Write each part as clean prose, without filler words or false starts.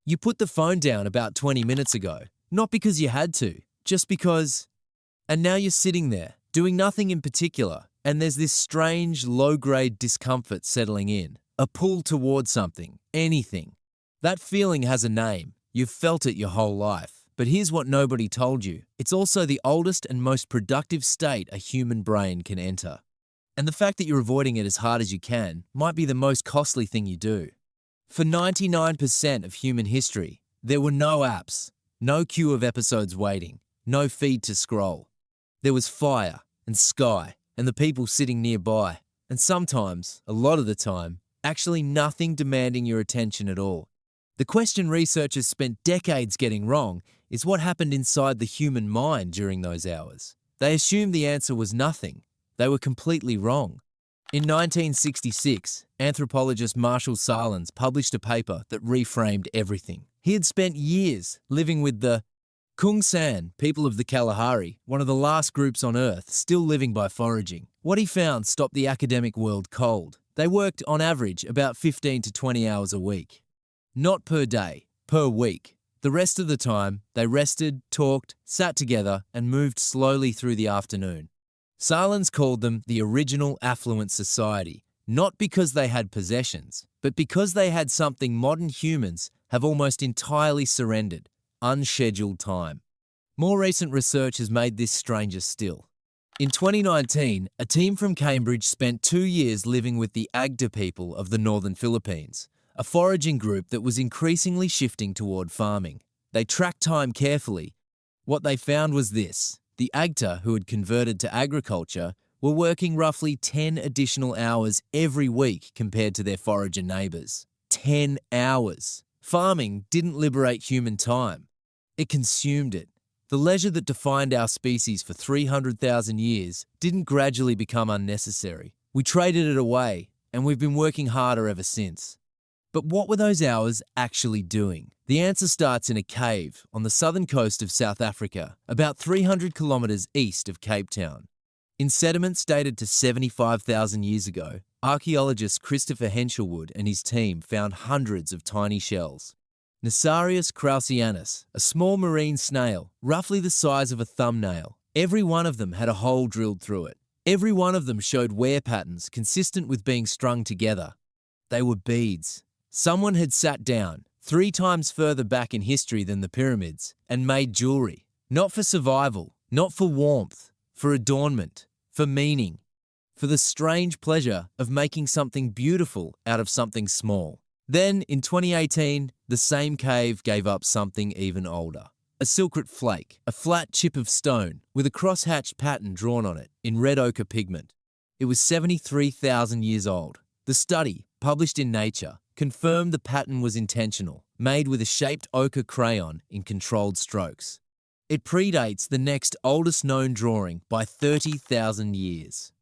You put the phone down about 20 minutes ago, not because you had to, just because. And now you're sitting there, doing nothing in particular, and there's this strange, low-grade discomfort settling in, a pull towards something, anything. That feeling has a name. You've felt it your whole life. But here's what nobody told you. It's also the oldest and most productive state a human brain can enter. And the fact that you're avoiding it as hard as you can might be the most costly thing you do. For 99% of human history, there were no apps, no queue of episodes waiting, no feed to scroll. There was fire and sky and the people sitting nearby, and sometimes, a lot of the time, actually nothing demanding your attention at all. The question researchers spent decades getting wrong is what happened inside the human mind during those hours. They assumed the answer was nothing. They were completely wrong. In 1966, anthropologist Marshall Salins published a paper that reframed everything. He had spent years living with the Kung San, people of the Kalahari, one of the last groups on Earth still living by foraging. What he found stopped the academic world cold. They worked, on average, about 15 to 20 hours a week. Not per day, per week. The rest of the time, they rested, talked, sat together, and moved slowly through the afternoon. Salins called them the original affluent society, not because they had possessions, but because they had something modern humans have almost entirely surrendered: unscheduled time. More recent research has made this stranger still. In 2019, a team from Cambridge spent 2 years living with the Agda people of the northern Philippines, a foraging group that was increasingly shifting toward farming. They tracked time carefully. What they found was this: the Agda, who had converted to agriculture, were working roughly 10 additional hours every week compared to their forager neighbours. 10 hours. Farming didn't liberate human time. It consumed it. The leisure that defined our species for 300,000 years didn't gradually become unnecessary. We traded it away, and we've been working harder ever since. But what were those hours actually doing? The answer starts in a cave on the southern coast of South Africa, about 300 kilometres east of Cape Town. In sediments dated to 75,000 years ago, archaeologist Christopher Henshelwood and his team found hundreds of tiny shells. Nasarius kraussianus, a small marine snail, roughly the size of a thumbnail. Every one of them had a hole drilled through it. Every one of them showed wear patterns consistent with being strung together. They were beads. Someone had sat down, 3 times further back in history than the pyramids, and made jewelry. Not for survival, not for warmth, for adornment, for meaning, for the strange pleasure of making something beautiful out of something small. Then, in 2018, the same cave gave up something even older. A silkret flake, a flat chip of stone with a cross-hatched pattern drawn on it in red ochre pigment. It was 73,000 years old. The study, published in Nature, confirmed the pattern was intentional, made with a shaped ochre crayon in controlled strokes. It predates the next oldest known drawing by 30,000 years.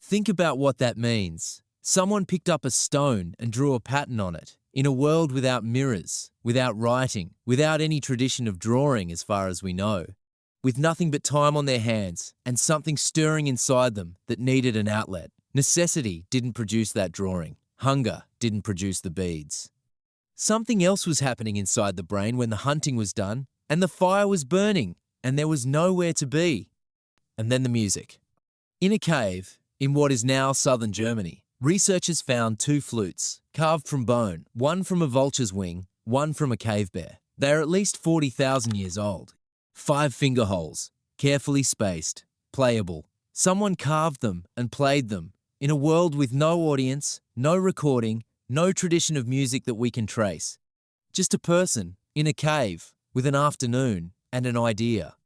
Think about what that means. Someone picked up a stone and drew a pattern on it, in a world without mirrors, without writing, without any tradition of drawing as far as we know, with nothing but time on their hands and something stirring inside them that needed an outlet. Necessity didn't produce that drawing. Hunger didn't produce the beads. Something else was happening inside the brain when the hunting was done, and the fire was burning, and there was nowhere to be. And then the music. In a cave, in what is now southern Germany, researchers found 2 flutes, carved from bone, one from a vulture's wing, one from a cave bear. They are at least 40,000 years old. 5 finger holes, carefully spaced, playable. Someone carved them and played them in a world with no audience, no recording, no tradition of music that we can trace. Just a person in a cave with an afternoon and an idea.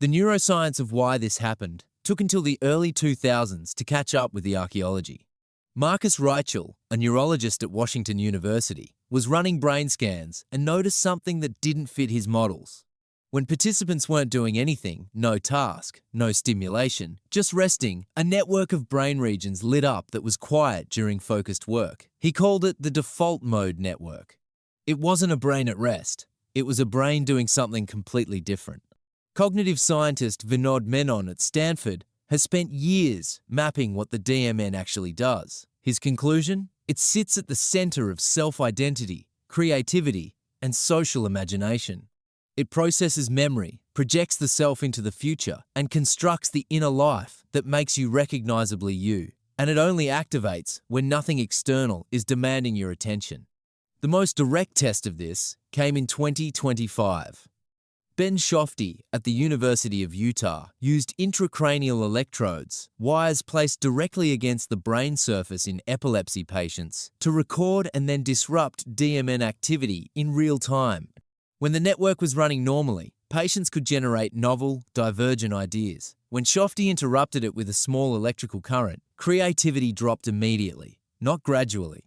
The neuroscience of why this happened took until the early 2000s to catch up with the archaeology. Marcus Reichel, a neurologist at Washington University, was running brain scans and noticed something that didn't fit his models. When participants weren't doing anything, no task, no stimulation, just resting, a network of brain regions lit up that was quiet during focused work. He called it the default mode network. It wasn't a brain at rest. It was a brain doing something completely different. Cognitive scientist Vinod Menon at Stanford has spent years mapping what the DMN actually does. His conclusion? It sits at the center of self-identity, creativity, and social imagination. It processes memory, projects the self into the future, and constructs the inner life that makes you recognizably you. And it only activates when nothing external is demanding your attention. The most direct test of this came in 2025. Ben Shofty at the University of Utah used intracranial electrodes, wires placed directly against the brain surface in epilepsy patients, to record and then disrupt DMN activity in real time. When the network was running normally, patients could generate novel, divergent ideas. When Shofty interrupted it with a small electrical current, creativity dropped immediately, not gradually.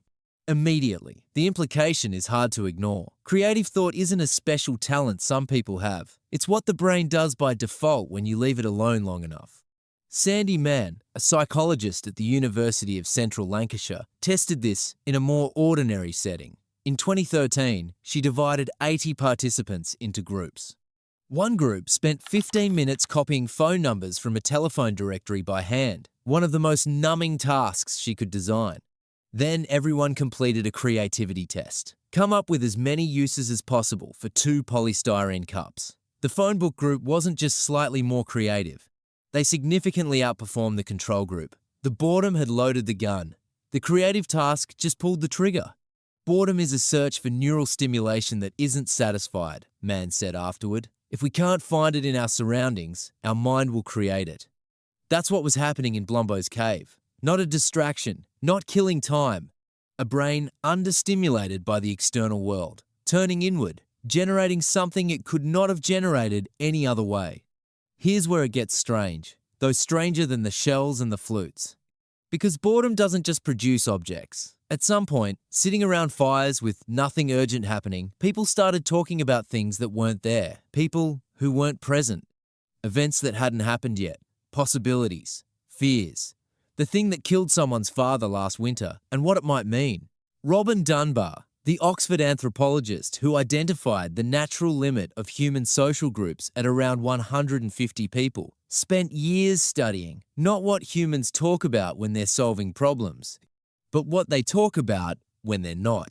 Immediately. The implication is hard to ignore. Creative thought isn't a special talent some people have. It's what the brain does by default when you leave it alone long enough. Sandy Mann, a psychologist at the University of Central Lancashire, tested this in a more ordinary setting. In 2013, she divided 80 participants into groups. One group spent 15 minutes copying phone numbers from a telephone directory by hand, one of the most numbing tasks she could design. Then everyone completed a creativity test. Come up with as many uses as possible for 2 polystyrene cups. The phone book group wasn't just slightly more creative. They significantly outperformed the control group. The boredom had loaded the gun. The creative task just pulled the trigger. Boredom is a search for neural stimulation that isn't satisfied, Mann said afterward. If we can't find it in our surroundings, our mind will create it. That's what was happening in Blumbo's cave. Not a distraction, not killing time. A brain understimulated by the external world, turning inward, generating something it could not have generated any other way. Here's where it gets strange, though stranger than the shells and the flutes. Because boredom doesn't just produce objects. At some point, sitting around fires with nothing urgent happening, people started talking about things that weren't there, people who weren't present, events that hadn't happened yet, possibilities, fears, the thing that killed someone's father last winter and what it might mean. Robin Dunbar, the Oxford anthropologist who identified the natural limit of human social groups at around 150 people, spent years studying not what humans talk about when they're solving problems, but what they talk about when they're not.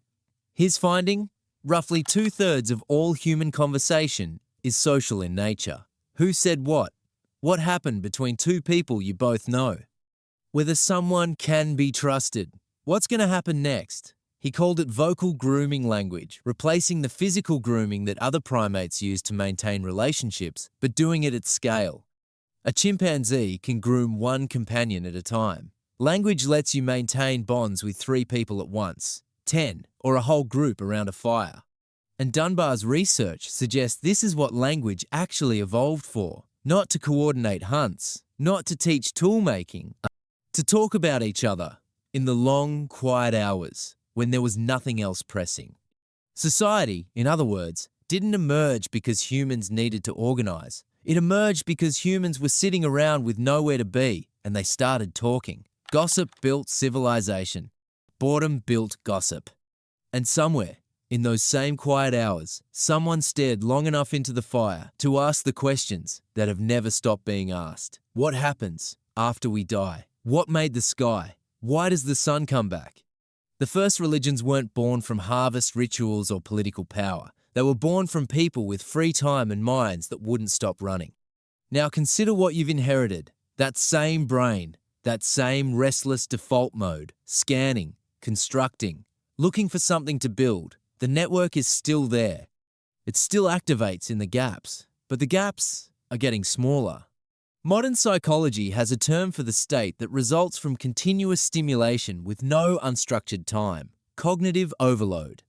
His finding? Roughly 2/3 of all human conversation is social in nature. Who said what? What happened between 2 people you both know? Whether someone can be trusted. What's going to happen next? He called it vocal grooming language, replacing the physical grooming that other primates use to maintain relationships, but doing it at scale. A chimpanzee can groom one companion at a time. Language lets you maintain bonds with 3 people at once, 10, or a whole group around a fire. And Dunbar's research suggests this is what language actually evolved for. Not to coordinate hunts, not to teach tool making, to talk about each other in the long, quiet hours when there was nothing else pressing. Society, in other words, didn't emerge because humans needed to organize. It emerged because humans were sitting around with nowhere to be and they started talking. Gossip built civilization. Boredom built gossip. And somewhere, in those same quiet hours, someone stared long enough into the fire to ask the questions that have never stopped being asked. What happens after we die? What made the sky? Why does the sun come back? The first religions weren't born from harvest rituals or political power. They were born from people with free time and minds that wouldn't stop running. Now consider what you've inherited. That same brain, that same restless default mode, scanning, constructing, looking for something to build. The network is still there. It still activates in the gaps, but the gaps are getting smaller. Modern psychology has a term for the state that results from continuous stimulation with no unstructured time: cognitive overload.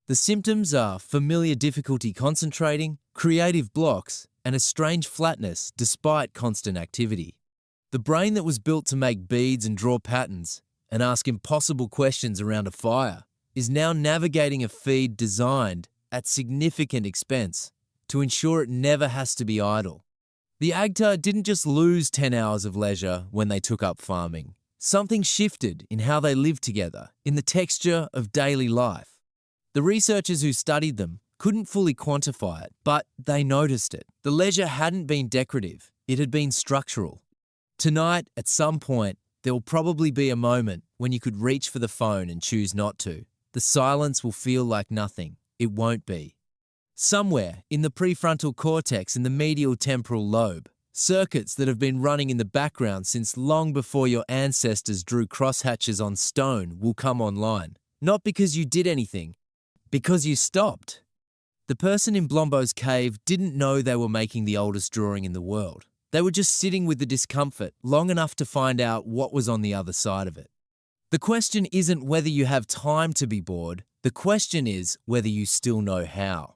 The symptoms are familiar difficulty concentrating, creative blocks, and a strange flatness despite constant activity. The brain that was built to make beads and draw patterns and ask impossible questions around a fire is now navigating a feed designed at significant expense to ensure it never has to be idle. The Agta didn't just lose 10 hours of leisure when they took up farming. Something shifted in how they lived together, in the texture of daily life. The researchers who studied them couldn't fully quantify it, but they noticed it. The leisure hadn't been decorative, it had been structural. Tonight, at some point, there will probably be a moment when you could reach for the phone and choose not to. The silence will feel like nothing. It won't be. Somewhere in the prefrontal cortex in the medial temporal lobe, circuits that have been running in the background since long before your ancestors drew crosshatches on stone will come online. Not because you did anything, because you stopped. The person in Blombo's cave didn't know they were making the oldest drawing in the world. They were just sitting with the discomfort long enough to find out what was on the other side of it. The question isn't whether you have time to be bored. The question is whether you still know how.